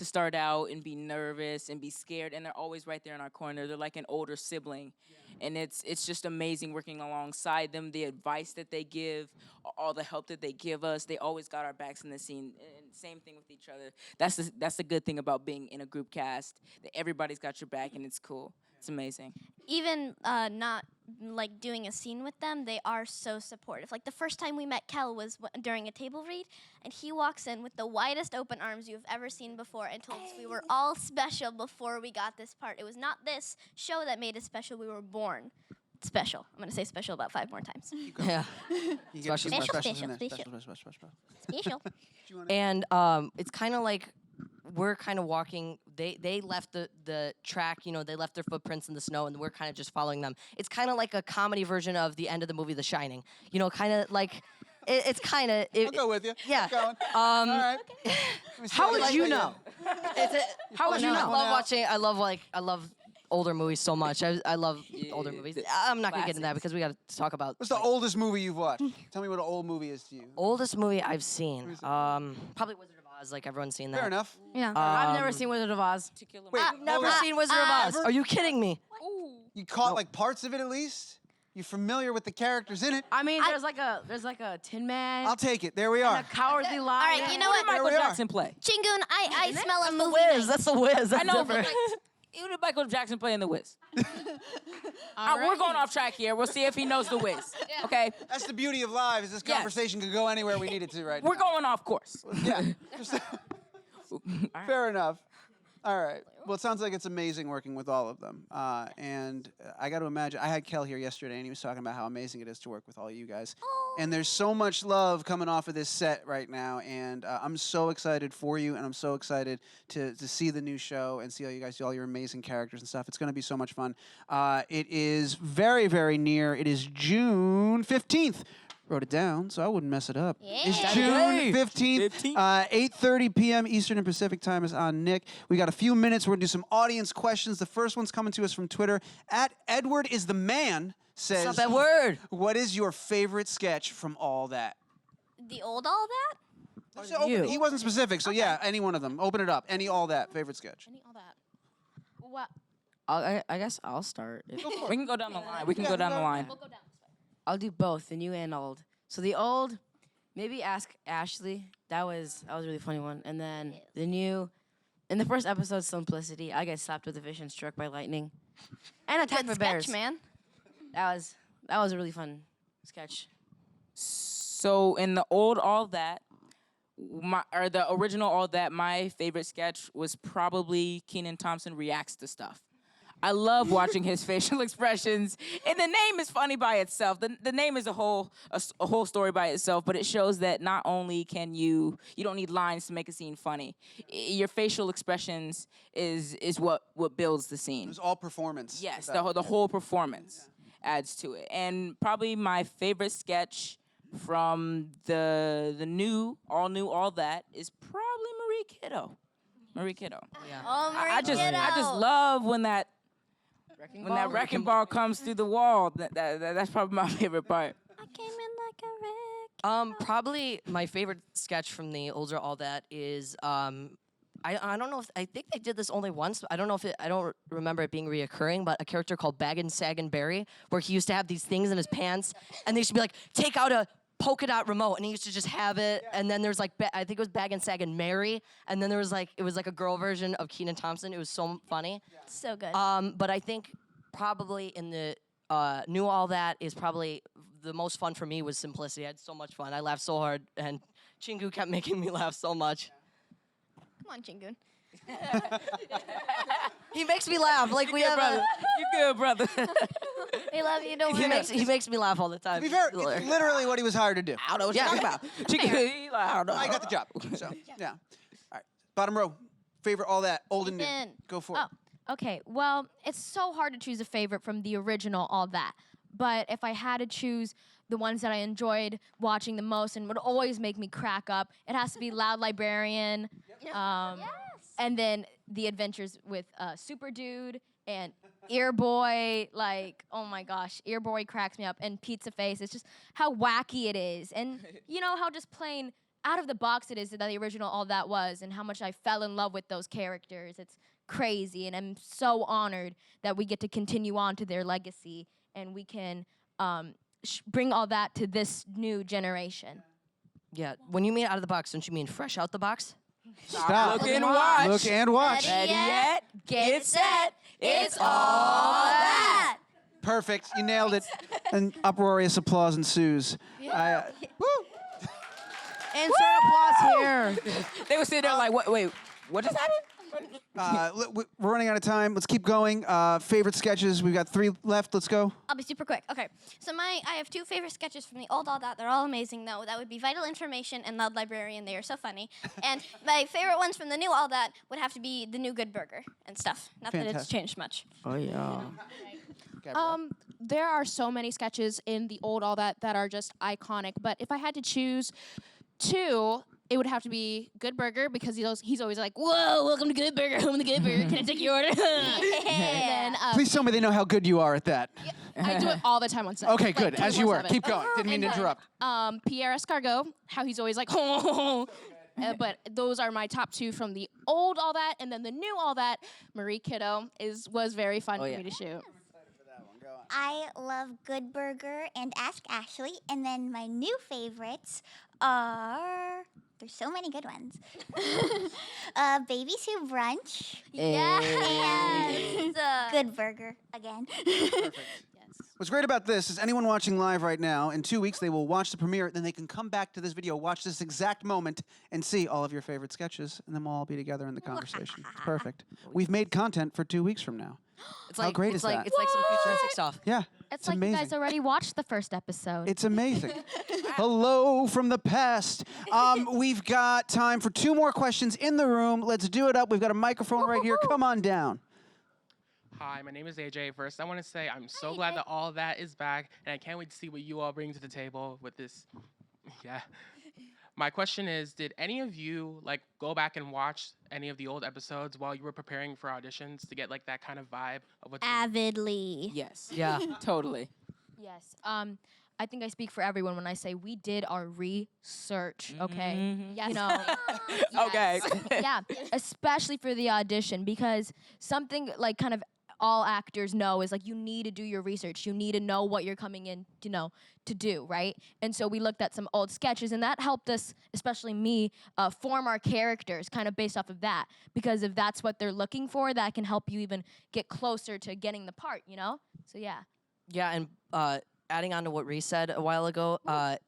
[SPEAKER 5] start out and be nervous and be scared, and they're always right there in our corner. They're like an older sibling, and it's just amazing working alongside them. The advice that they give, all the help that they give us, they always got our backs in the scene. And same thing with each other. That's the good thing about being in a group cast, that everybody's got your back, and it's cool. It's amazing.
[SPEAKER 11] Even not like doing a scene with them, they are so supportive. Like the first time we met Kel was during a table read, and he walks in with the widest open arms you've ever seen before and told us we were all special before we got this part. It was not this show that made us special. We were born special. I'm going to say special about 5 more times.
[SPEAKER 9] Yeah.
[SPEAKER 11] Special.
[SPEAKER 9] And it's kind of like we're kind of walking. They left the track, they left their footprints in the snow, and we're kind of just following them. It's kind of like a comedy version of the end of the movie The Shining. Kind of like. It's kind of.
[SPEAKER 1] I'll go with you.
[SPEAKER 9] Yeah.
[SPEAKER 1] Keep going. All right.
[SPEAKER 8] How would you know?
[SPEAKER 9] How would you know? I love older movies so much. I love older movies. I'm not gonna get into that because we got to talk about.
[SPEAKER 1] What's the oldest movie you've watched? Tell me what an old movie is to you.
[SPEAKER 9] Oldest movie I've seen? Probably Wizard of Oz. Like everyone's seen that.
[SPEAKER 1] Fair enough.
[SPEAKER 8] Yeah. I've never seen Wizard of Oz.
[SPEAKER 1] Wait,
[SPEAKER 9] Never seen Wizard of Oz. Are you kidding me?
[SPEAKER 1] You caught like parts of it at least? You familiar with the characters in it?
[SPEAKER 8] I mean, there's like a Tin Man.
[SPEAKER 1] I'll take it. There we are.
[SPEAKER 8] And a Cowardly Lion.
[SPEAKER 11] All right, you know what?
[SPEAKER 5] Michael Jackson play?
[SPEAKER 11] Chinguun, I smell a movie.
[SPEAKER 9] Wiz. That's the Wiz.
[SPEAKER 5] I know,
[SPEAKER 9] different.
[SPEAKER 5] but who did Michael Jackson play in The Wiz?
[SPEAKER 8] All
[SPEAKER 5] We're going off track here. We'll see if he knows The Wiz. Okay?
[SPEAKER 1] That's the beauty of live, is this conversation could go anywhere we need it to right now.
[SPEAKER 5] We're going off course.
[SPEAKER 1] Yeah. Fair enough. All right. Well, it sounds like it's amazing working with all of them. And I got to imagine, I had Kel here yesterday, and he was talking about how amazing it is to work with all you guys. And there's so much love coming off of this set right now, and I'm so excited for you, and I'm so excited to see the new show and see how you guys do all your amazing characters and stuff. It's going to be so much fun. It is very, very near. It is June 15th. Wrote it down so I wouldn't mess it up.
[SPEAKER 11] Yeah.
[SPEAKER 1] It's June 15th, 8:30 p.m. Eastern and Pacific time is on Nick. We got a few minutes. We're going to do some audience questions. The first one's coming to us from Twitter. @EdwardIsTheMan says,
[SPEAKER 9] What's up, Edward?
[SPEAKER 1] What is your favorite sketch from All That?
[SPEAKER 11] The old All That?
[SPEAKER 1] So he wasn't specific, so yeah, any one of them. Open it up. Any All That favorite sketch.
[SPEAKER 10] Any all that. What?
[SPEAKER 8] I guess I'll start.
[SPEAKER 5] We can go down the line. We can go down the line.
[SPEAKER 10] We'll go down.
[SPEAKER 8] I'll do both, the new and old. So the old, maybe ask Ashley. That was a really funny one. And then the new, in the first episode, Simplicity, I get slapped with a fish and struck by lightning. And Attack
[SPEAKER 11] Good
[SPEAKER 8] the Bears.
[SPEAKER 11] sketch, man.
[SPEAKER 8] That was a really fun sketch.
[SPEAKER 5] So in the old All That, the original All That, my favorite sketch was probably Kenan Thompson reacts to stuff. I love watching his facial expressions, and the name is funny by itself. The name is a whole story by itself, but it shows that not only can you don't need lines to make a scene funny. Your facial expressions is what builds the scene.
[SPEAKER 1] It was all performance.
[SPEAKER 5] Yes, the whole performance adds to it. And probably my favorite sketch from the new, All That is probably Marie Kiddo. Marie Kiddo.
[SPEAKER 9] Yeah.
[SPEAKER 11] Oh, Marie
[SPEAKER 5] I just love when that wrecking ball comes through the wall. That's probably my favorite part.
[SPEAKER 11] I came in like a wreck.
[SPEAKER 9] Probably my favorite sketch from the older All That is I don't know if I think they did this only once. I don't know if I don't remember it being reoccurring, but a character called Baggin' Saggin' Barry, where he used to have these things in his pants, and they used to be like, take out a polka dot remote, and he used to just have it. And then there's like I think it was Baggin' Saggin' Mary, and then there was like it was like a girl version of Kenan Thompson. It was so funny.
[SPEAKER 11] So good.
[SPEAKER 9] But I think probably in the new All That is probably the most fun for me was Simplicity. I had so much fun. I laughed so hard, and Chinguun kept making me laugh so much.
[SPEAKER 11] Come on, Chinguun.
[SPEAKER 9] He makes me laugh. Like
[SPEAKER 5] You good, brother.
[SPEAKER 11] We love you. Don't worry.
[SPEAKER 9] he makes me laugh all the time.
[SPEAKER 1] To be fair, it's literally what he was hired to do.
[SPEAKER 5] I don't know what you're talking about.
[SPEAKER 1] I got the job. So, yeah. All right. Bottom row. Favorite All That, old and new.
[SPEAKER 11] Ethan.
[SPEAKER 1] Go for it.
[SPEAKER 13] Okay, well, it's so hard to choose a favorite from the original All That. But if I had to choose the ones that I enjoyed watching the most and would always make me crack up, it has to be Loud Librarian. And then The Adventures with Super Dude and Ear Boy. Like, oh my gosh, Ear Boy cracks me up. And Pizza Face. It's just how wacky it is. And you know how just plain out of the box it is that the original All That was, and how much I fell in love with those characters. It's crazy, and I'm so honored that we get to continue on to their legacy, and we can bring all that to this new generation.
[SPEAKER 9] Yeah, when you mean out of the box, don't you mean fresh out the box?
[SPEAKER 1] Stop.
[SPEAKER 5] Look and watch.
[SPEAKER 1] Look and watch.
[SPEAKER 11] Ready yet?
[SPEAKER 13] Get set.
[SPEAKER 11] It's All That.
[SPEAKER 1] Perfect. You nailed it. And uproarious applause ensues. Woo!
[SPEAKER 8] Insert applause here.
[SPEAKER 5] They were sitting there like, wait, what just happened?
[SPEAKER 1] We're running out of time. Let's keep going. Favorite sketches. We've got 3 left. Let's go.
[SPEAKER 11] I'll be super quick. Okay, so I have 2 favorite sketches from the old All That. They're all amazing, though. That would be Vital Information and Loud Librarian. They are so funny. And my favorite ones from the new All That would have to be the new Good Burger and stuff. Not that it's
[SPEAKER 1] Fantastic.
[SPEAKER 11] changed much.
[SPEAKER 5] Oh yeah.
[SPEAKER 10] There are so many sketches in the old All That that are just iconic. But if I had to choose 2, it would have to be Good Burger because he's always like, "Whoa, welcome to Good Burger, home to Good Burger. Can I take your order?" And then,
[SPEAKER 1] Please tell me they know how good you are at that.
[SPEAKER 10] I do it all the time on set.
[SPEAKER 1] Okay,
[SPEAKER 10] like,
[SPEAKER 1] good. As you were.
[SPEAKER 10] 24/7.
[SPEAKER 1] Keep going. Didn't mean to
[SPEAKER 10] And then,
[SPEAKER 1] interrupt.
[SPEAKER 10] Pierre Escargot, how he's always like, but those are my top 2 from the old All That, and then the new All That. Marie Kiddo was very fun for me to shoot.
[SPEAKER 12] I love Good Burger and Ask Ashley. And then my new favorites are... There's so many good ones. Babies Who Brunch.
[SPEAKER 11] Yeah.
[SPEAKER 12] And Good Burger again.
[SPEAKER 1] Perfect. What's great about this is anyone watching live right now, in 2 weeks they will watch the premiere, then they can come back to this video, watch this exact moment, and see all of your favorite sketches, and then we'll all be together in the conversation. It's perfect. We've made content for 2 weeks from now.
[SPEAKER 9] It's
[SPEAKER 1] How
[SPEAKER 9] like,
[SPEAKER 1] great
[SPEAKER 9] it's
[SPEAKER 1] is
[SPEAKER 9] like,
[SPEAKER 1] that?
[SPEAKER 9] It's like some futuristic stuff.
[SPEAKER 1] Yeah.
[SPEAKER 13] It's like
[SPEAKER 1] amazing.
[SPEAKER 13] you guys already watched the first episode.
[SPEAKER 1] It's amazing. Hello from the past. We've got time for 2 more questions in the room. Let's do it up. We've got a microphone right here. Come on down.
[SPEAKER 14] Hi, my name is AJ. First, I want to say I'm so glad that All That is back, and I can't wait to see what you all bring to the table with this. Yeah. My question is, did any of you go back and watch any of the old episodes while you were preparing for auditions to get that kind of vibe of what's
[SPEAKER 11] Avidly.
[SPEAKER 5] Yes.
[SPEAKER 9] Yeah.
[SPEAKER 5] Totally.
[SPEAKER 13] Yes. I think I speak for everyone when I say we did our research, okay?
[SPEAKER 5] Mhm.
[SPEAKER 10] Yes.
[SPEAKER 13] You know,
[SPEAKER 5] Okay.
[SPEAKER 13] yeah, especially for the audition because something kind of all actors know is you need to do your research. You need to know what you're coming in, to do, right? And so we looked at some old sketches, and that helped us, especially me, form our characters kind of based off of that. Because if that's what they're looking for, that can help you even get closer to getting the part, So yeah.
[SPEAKER 9] Yeah, and adding on to what Reece said a while ago,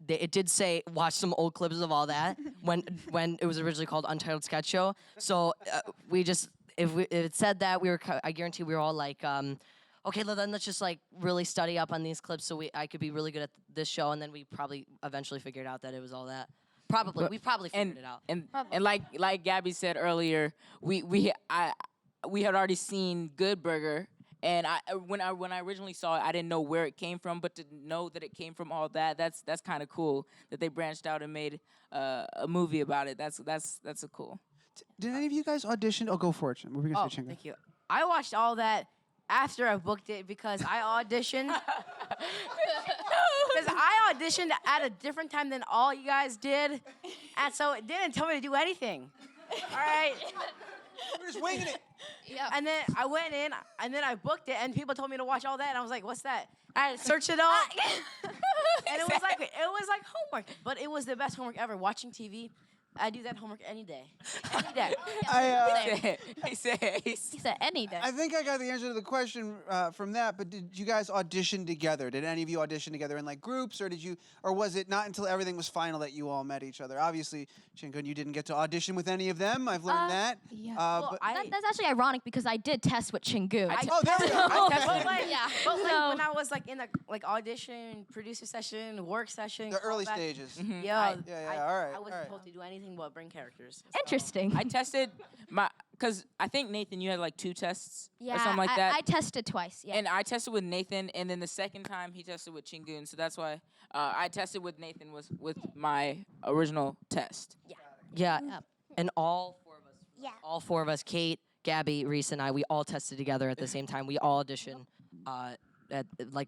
[SPEAKER 9] it did say watch some old clips of All That when it was originally called Untitled Sketch Show. So we just if it said that, I guarantee we were all like, okay, then let's just really study up on these clips so I could be really good at this show, and then we probably eventually figured out that it was All That. We probably figured it out.
[SPEAKER 5] And like Gabby said earlier, we had already seen Good Burger. And when I originally saw it, I didn't know where it came from, but to know that it came from All That, that's kind of cool. That they branched out and made a movie about it. That's a cool.
[SPEAKER 1] Did any of you guys audition? Oh, go for it. What were we gonna say, Chinguun?
[SPEAKER 8] Thank you. I watched All That after I booked it because I auditioned. Because I auditioned at a different time than all you guys did, and so it didn't tell me to do anything. All right.
[SPEAKER 1] We're just winging it.
[SPEAKER 8] Yeah. And then I went in, and then I booked it, and people told me to watch All That, and I was like, "What's that?" I had to search it up, and it was like homework, but it was the best homework ever. Watching TV, I do that homework any day. Any day.
[SPEAKER 5] He said
[SPEAKER 10] any day.
[SPEAKER 1] I think I got the answer to the question from that, but did you guys audition together? Did any of you audition together in groups, or was it not until everything was final that you all met each other? Obviously, Chinguun, you didn't get to audition with any of them. I've learned that.
[SPEAKER 10] Yeah.
[SPEAKER 1] But
[SPEAKER 13] That's actually ironic because I did test with Chinguun.
[SPEAKER 1] oh, there we go.
[SPEAKER 8] But when I was in the audition, producer session, work session,
[SPEAKER 1] The early
[SPEAKER 8] all that,
[SPEAKER 1] stages.
[SPEAKER 8] Yeah,
[SPEAKER 1] all right.
[SPEAKER 8] I wasn't
[SPEAKER 1] all right.
[SPEAKER 8] supposed to do anything but bring characters.
[SPEAKER 13] Interesting.
[SPEAKER 5] I tested because I think Nathan, you had 2 tests
[SPEAKER 13] Yeah,
[SPEAKER 5] or something like that.
[SPEAKER 13] I tested twice. Yeah.
[SPEAKER 5] And I tested with Nathan, and then the second time he tested with Chinguun. So that's why I tested with Nathan was with my original test.
[SPEAKER 9] Yeah, and all 4 of us, Kate, Gabby, Reece, and I, we all tested together at the same time. We all auditioned at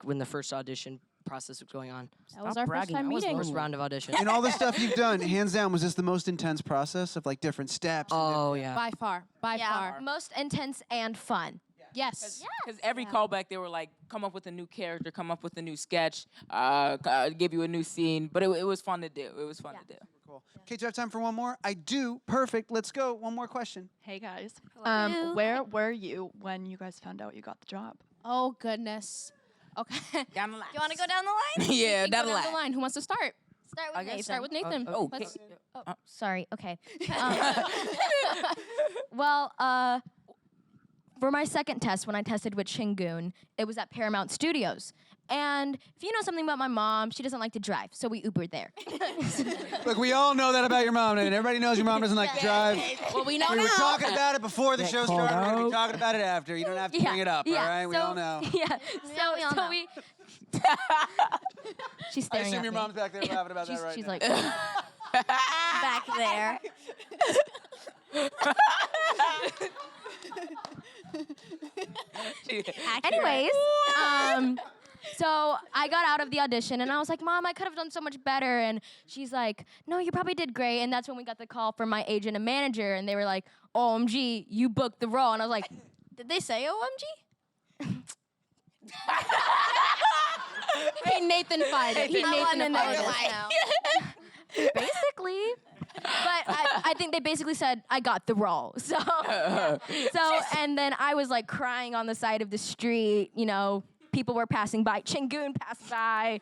[SPEAKER 9] when the first audition process was going on.
[SPEAKER 10] That was our first time meeting.
[SPEAKER 9] First round of audition.
[SPEAKER 1] And all the stuff you've done, hands down, was this the most intense process of different steps?
[SPEAKER 9] Oh yeah.
[SPEAKER 10] By far.
[SPEAKER 13] Most intense and fun.
[SPEAKER 10] Yes.
[SPEAKER 5] Because every callback, they were come up with a new character, come up with a new sketch, give you a new scene. But it was fun to do. It was fun to do.
[SPEAKER 1] Cool. Kate, do you have time for one more? I do. Perfect. Let's go. One more question.
[SPEAKER 15] Hey guys.
[SPEAKER 11] Hello.
[SPEAKER 15] Where were you when you guys found out you got the job?
[SPEAKER 10] Oh, goodness. Okay.
[SPEAKER 5] Down the line.
[SPEAKER 11] You want to go down the line?
[SPEAKER 5] Yeah,
[SPEAKER 10] Go
[SPEAKER 5] down the
[SPEAKER 10] down
[SPEAKER 5] line.
[SPEAKER 10] the line. Who wants to start?
[SPEAKER 11] Start
[SPEAKER 8] I
[SPEAKER 11] with
[SPEAKER 8] guess
[SPEAKER 11] Nathan.
[SPEAKER 10] Start with Nathan.
[SPEAKER 5] Oh,
[SPEAKER 10] Let's-
[SPEAKER 13] Sorry. Okay. Well, for my second test, when I tested with Chinguun, it was at Paramount Studios. And if you know something about my mom, she doesn't like to drive, so we Ubered there.
[SPEAKER 1] Look, we all know that about your mom, and everybody knows your mom doesn't like to drive.
[SPEAKER 10] Well, we know
[SPEAKER 1] We were
[SPEAKER 10] now.
[SPEAKER 1] talking about it before the show
[SPEAKER 5] called
[SPEAKER 1] started. We're going to be
[SPEAKER 5] out.
[SPEAKER 1] talking about it after. You don't have to bring it up, all right? We all know.
[SPEAKER 13] Yeah.
[SPEAKER 11] we all know.
[SPEAKER 13] She's
[SPEAKER 1] I
[SPEAKER 13] staring
[SPEAKER 1] assume
[SPEAKER 13] at
[SPEAKER 1] your
[SPEAKER 13] me.
[SPEAKER 1] mom's back there laughing about that right
[SPEAKER 13] She's
[SPEAKER 1] now.
[SPEAKER 13] like,
[SPEAKER 11] Back there.
[SPEAKER 13] anyways, so I got out of the audition and I was like, Mom, I could have done so much better. And she's like, no, you probably did great. And that's when we got the call from my agent and manager, and they were like, OMG, you booked the role. And I was like,
[SPEAKER 11] Did they say OMG?
[SPEAKER 10] Hey, Nathan fired it. He
[SPEAKER 11] I
[SPEAKER 10] Nathan
[SPEAKER 11] wanna know
[SPEAKER 10] fired
[SPEAKER 11] this
[SPEAKER 10] it.
[SPEAKER 11] now.
[SPEAKER 13] basically. But I think they basically said I got the role. So, and then I was like crying on the side of the street. You know, people were passing by. Chinguun passed by.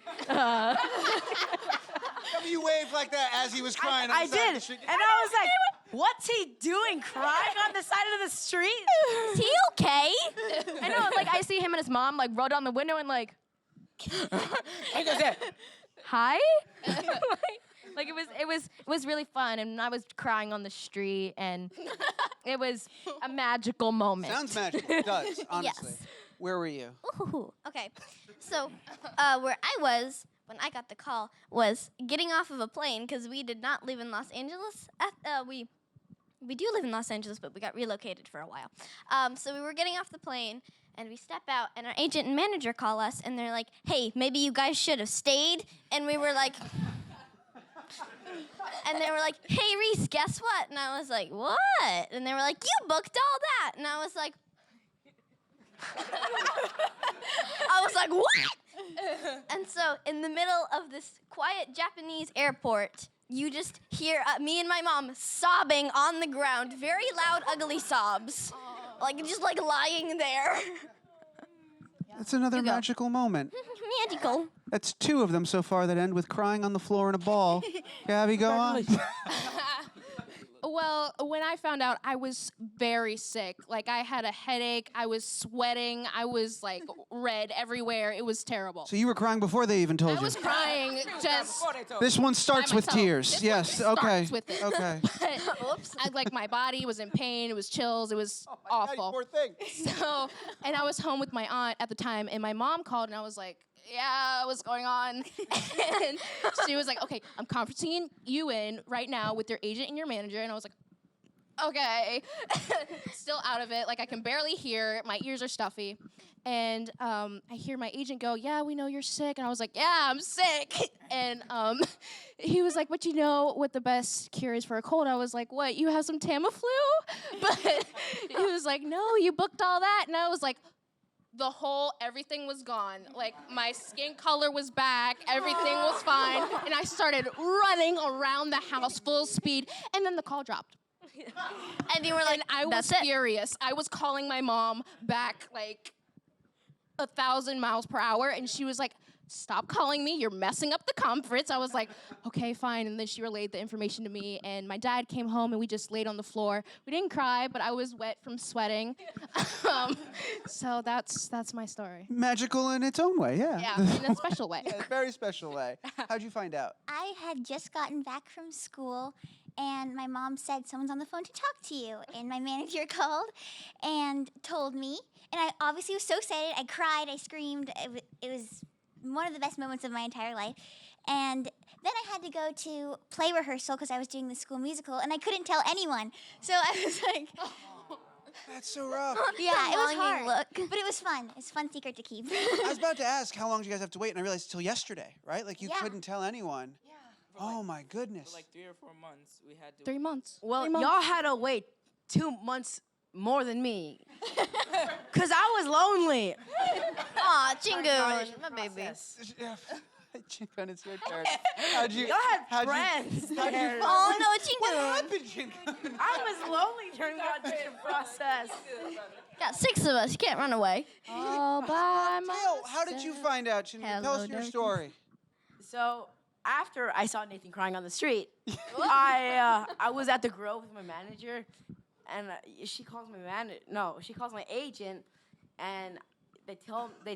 [SPEAKER 1] You waved like that as he was crying. on
[SPEAKER 8] I
[SPEAKER 1] the side of
[SPEAKER 8] did.
[SPEAKER 1] the street.
[SPEAKER 8] And I was like, what's he doing? Crying on the side of the street?
[SPEAKER 13] Is he okay? I know. Like I see him and his mom like roll down the window and like, hi. Like it was really fun, and I was crying on the street, and it was a magical moment.
[SPEAKER 1] Sounds magical. It does, honestly.
[SPEAKER 11] Yes.
[SPEAKER 1] Where were you?
[SPEAKER 11] Ooh. Okay. So, where I was when I got the call was getting off of a plane because we did not live in Los Angeles. We do live in Los Angeles, but we got relocated for a while. So we were getting off the plane, and we step out, and our agent and manager call us, and they're like, hey, maybe you guys should have stayed. And we were like... And they were like, hey, Reece, guess what? And I was like, what? And they were like, you booked all that. And I was like... what? And so in the middle of this quiet Japanese airport, you just hear me and my mom sobbing on the ground, very loud, ugly sobs. Like, just like lying there.
[SPEAKER 1] That's another magical moment.
[SPEAKER 11] Magical.
[SPEAKER 1] That's two of them so far that end with crying on the floor in a ball. Gabby, go on.
[SPEAKER 10] Well, when I found out, I was very sick. Like, I had a headache. I was sweating. I was, like, red everywhere. It was terrible.
[SPEAKER 1] So you were crying before they even told
[SPEAKER 10] I
[SPEAKER 1] you?
[SPEAKER 10] was crying just...
[SPEAKER 1] This one starts with
[SPEAKER 10] myself.
[SPEAKER 1] tears.
[SPEAKER 10] This
[SPEAKER 1] Yes,
[SPEAKER 10] one
[SPEAKER 1] okay.
[SPEAKER 10] starts with it.
[SPEAKER 1] Okay.
[SPEAKER 10] Oops. Like, my body was in pain. It was chills. It was awful.
[SPEAKER 1] Poor thing.
[SPEAKER 10] So, and I was home with my aunt at the time, and my mom called, and I was like, yeah, what's going on? And she was like, okay, I'm conferencing you in right now with your agent and your manager. And I was like, okay. Still out of it. Like, I can barely hear. My ears are stuffy. And I hear my agent go, yeah, we know you're sick. And I was like, yeah, I'm sick. And he was like, but you know what the best cure is for a cold? I was like, what, you have some Tamiflu? But he was like, no, you booked all that. And I was like, everything was gone. Like, my skin color was back, everything was fine, and I started running around the house full speed, and then the call dropped.
[SPEAKER 11] And you were like,
[SPEAKER 10] and I was furious. I was calling my mom back, like, 1,000 miles per hour, and she was like, stop calling me, you're messing up the conference. I was like, okay, fine. And then she relayed the information to me, and my dad came home, and we just laid on the floor. We didn't cry, but I was wet from sweating. So that's my story.
[SPEAKER 1] Magical in its own way, yeah.
[SPEAKER 10] Yeah, in a special way.
[SPEAKER 1] Yeah, a very special way. How'd you find out?
[SPEAKER 12] I had just gotten back from school, and my mom said someone's on the phone to talk to you. And my manager called and told me, and I obviously was so excited. I cried, I screamed. It was one of the best moments of my entire life. And then I had to go to play rehearsal because I was doing the school musical, and I couldn't tell anyone. So I was like...
[SPEAKER 1] That's so rough.
[SPEAKER 12] Yeah, it was hard, but it was fun. It's a fun secret to keep.
[SPEAKER 1] I was about to ask how long do you guys have to wait, and I realized till yesterday, right? Like you couldn't tell anyone. Yeah. Oh my goodness.
[SPEAKER 5] For like 3 or 4 months, we had to.
[SPEAKER 10] 3 months.
[SPEAKER 8] Well,
[SPEAKER 10] 3 months.
[SPEAKER 8] y'all had to wait 2 months more than me. Because I was lonely.
[SPEAKER 11] aw, Chinguun, my baby.
[SPEAKER 1] Chinguun, it's your turn. How'd you?
[SPEAKER 8] Y'all had friends.
[SPEAKER 11] Oh, no, Chinguun.
[SPEAKER 1] What happened, Chinguun?
[SPEAKER 8] I was lonely during the audition process.
[SPEAKER 11] Got 6 of us. You can't run away.
[SPEAKER 10] All by
[SPEAKER 1] Tell, how did you find out, Chinguun? Tell us your story.
[SPEAKER 8] So after I saw Nathan crying on the street, I was at the Grove with my manager, and she calls my agent, and they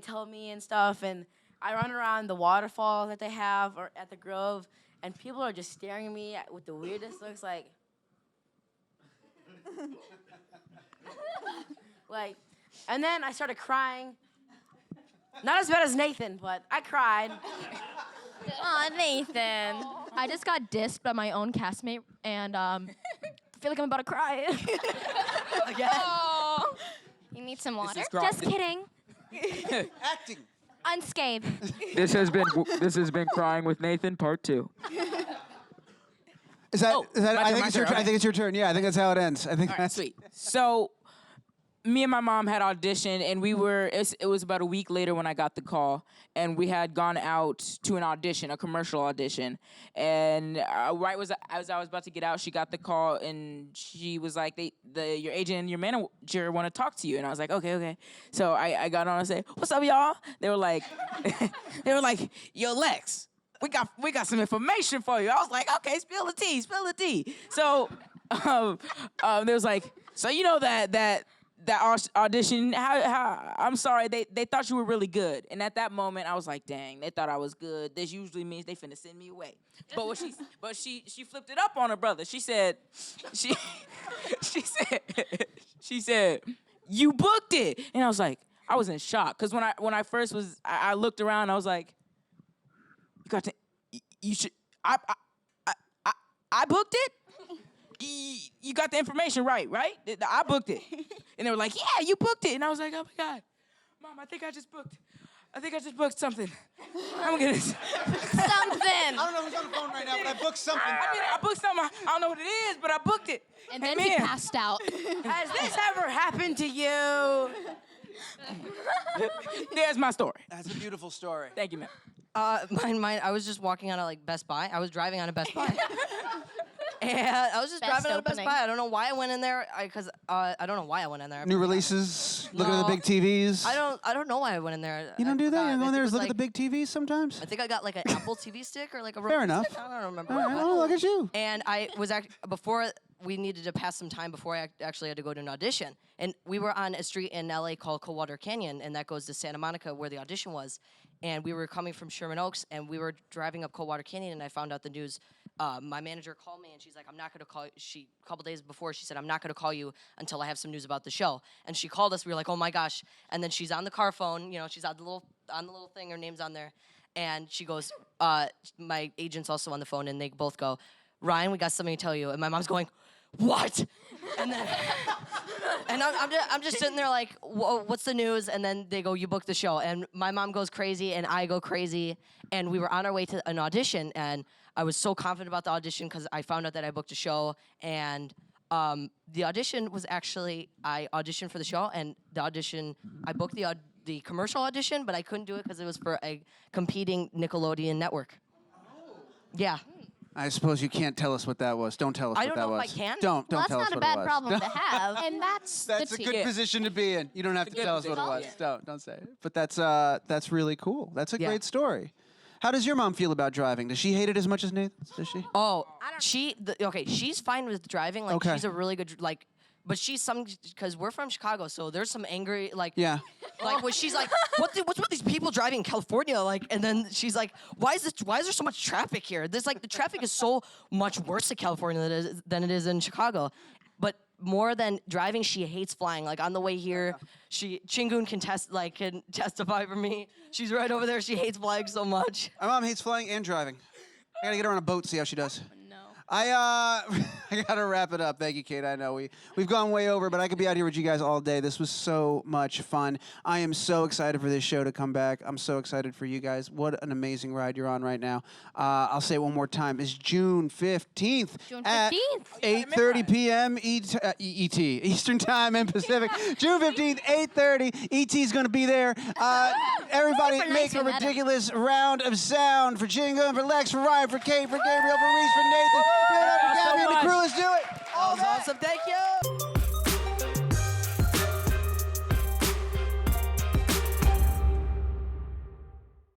[SPEAKER 8] tell me and stuff, and I run around the waterfall that they have or at the Grove, and people are just staring at me with the weirdest looks, like, and then I started crying. Not as bad as Nathan, but I cried.
[SPEAKER 11] Aw, Nathan.
[SPEAKER 13] I just got dissed by my own castmate, and I feel like I'm about to cry.
[SPEAKER 11] Again? You need some water?
[SPEAKER 5] is
[SPEAKER 11] Just kidding.
[SPEAKER 1] Acting.
[SPEAKER 11] Unscathed.
[SPEAKER 5] This has been Crying with Nathan, Part 2.
[SPEAKER 1] Is that? I think
[SPEAKER 5] my
[SPEAKER 1] it's your
[SPEAKER 5] turn,
[SPEAKER 1] turn. I think it's your turn. Yeah, I think that's how it ends. I think that's
[SPEAKER 5] Sweet. So, me and my mom had auditioned, and it was about a week later when I got the call, and we had gone out to an audition, a commercial audition, and right as I was about to get out, she got the call, and she was like, your agent and your manager want to talk to you, and I was like, okay. So I got on and said, what's up, y'all? They were like, yo, Lex, we got some information for you. I was like, okay, spill the tea. So they was like, so you know that audition, how I'm sorry, they thought you were really good. And at that moment, I was like, dang, they thought I was good. This usually means they finna send me away. But she flipped it up on her brother. She said, she said, you booked it. And I was like, I was in shock. Because when I first was, I looked around, I was like, you should, I booked it? You got the information right? I booked it. And they were like, yeah, you booked it. And I was like, oh my God, Mom, I think I just booked something. I'm gonna
[SPEAKER 11] Something.
[SPEAKER 1] I don't know who's on the phone right now, but I booked something.
[SPEAKER 5] I booked something. I don't know what it is, but I booked it.
[SPEAKER 10] And then he passed out.
[SPEAKER 8] Has this ever happened to you?
[SPEAKER 5] There's my story.
[SPEAKER 1] That's a beautiful story.
[SPEAKER 5] Thank you, man.
[SPEAKER 9] Mine. I was just walking out of Best Buy. I was driving out of Best Buy. And I was just driving out of Best Buy. I don't know why I went in there. I don't know why I went in there.
[SPEAKER 1] New releases, looking at the big TVs.
[SPEAKER 9] I don't know why I went in there.
[SPEAKER 1] You don't do that? You go in there and look
[SPEAKER 9] like,
[SPEAKER 1] at the big TVs sometimes?
[SPEAKER 9] I think I got like an Apple TV stick or like a
[SPEAKER 1] Fair enough.
[SPEAKER 9] stick. I don't remember.
[SPEAKER 1] All right, oh, look at you.
[SPEAKER 9] And I was before we needed to pass some time before I actually had to go to an audition. And we were on a street in LA called Coldwater Canyon, and that goes to Santa Monica where the audition was. And we were coming from Sherman Oaks, and we were driving up Coldwater Canyon, and I found out the news. My manager called me, and she's like, I'm not going to call you. A couple days before, she said, I'm not going to call you until I have some news about the show. And she called us. We were like, oh, my gosh. And then she's on the car phone. You know, she's on the little thing. Her name's on there. And she goes, my agent's also on the phone, and they both go, Ryan, we got something to tell you. And my mom's going, what? And then, and I'm just sitting there like, what's the news? And then they go, you booked the show. And my mom goes crazy, and I go crazy. And we were on our way to an audition, and I was so confident about the audition because I found out that I booked a show. And the audition was actually, I auditioned for the show, and the audition, I booked the commercial audition, but I couldn't do it because it was for a competing Nickelodeon network. Yeah.
[SPEAKER 1] I suppose you can't tell us what that was. Don't tell us what that was.
[SPEAKER 9] I don't know if I can.
[SPEAKER 1] Don't tell us what it was.
[SPEAKER 11] That's not a bad problem to have.
[SPEAKER 10] And that's
[SPEAKER 1] a good position to be in. You don't have to tell us what it was. Don't say it. But that's really cool. That's a great story. How does your mom feel about driving? Does she hate it as much as Nathan? Does she?
[SPEAKER 9] Oh, she's fine with driving. Like she's a really good but she's because we're from Chicago, so there's some angry like when she's like, what's with these people driving in California? Like, and then she's like, why is there so much traffic here? There's the traffic is so much worse in California than it is in Chicago. But more than driving, she hates flying. Like on the way here, Chinguun can testify for me. She's right over there. She hates flying so much.
[SPEAKER 1] My mom hates flying and driving. I gotta get her on a boat, see how she does. I gotta wrap it up. Thank you, Kate. I know we've gone way over, but I could be out here with you guys all day. This was so much fun. I am so excited for this show to come back. I'm so excited for you guys. What an amazing ride you're on right now. I'll say it one more time. It's June 15th at 8:30 p.m. ET Eastern Time and Pacific. June 15th, 8:30. ET's gonna be there. Everybody make a ridiculous round of sound for Chinguun, for Lex, for Ryan, for Kate, for Gabrielle, for Reece, for Nathan. Gabby and the crew, let's do it.
[SPEAKER 9] That was awesome. Thank you.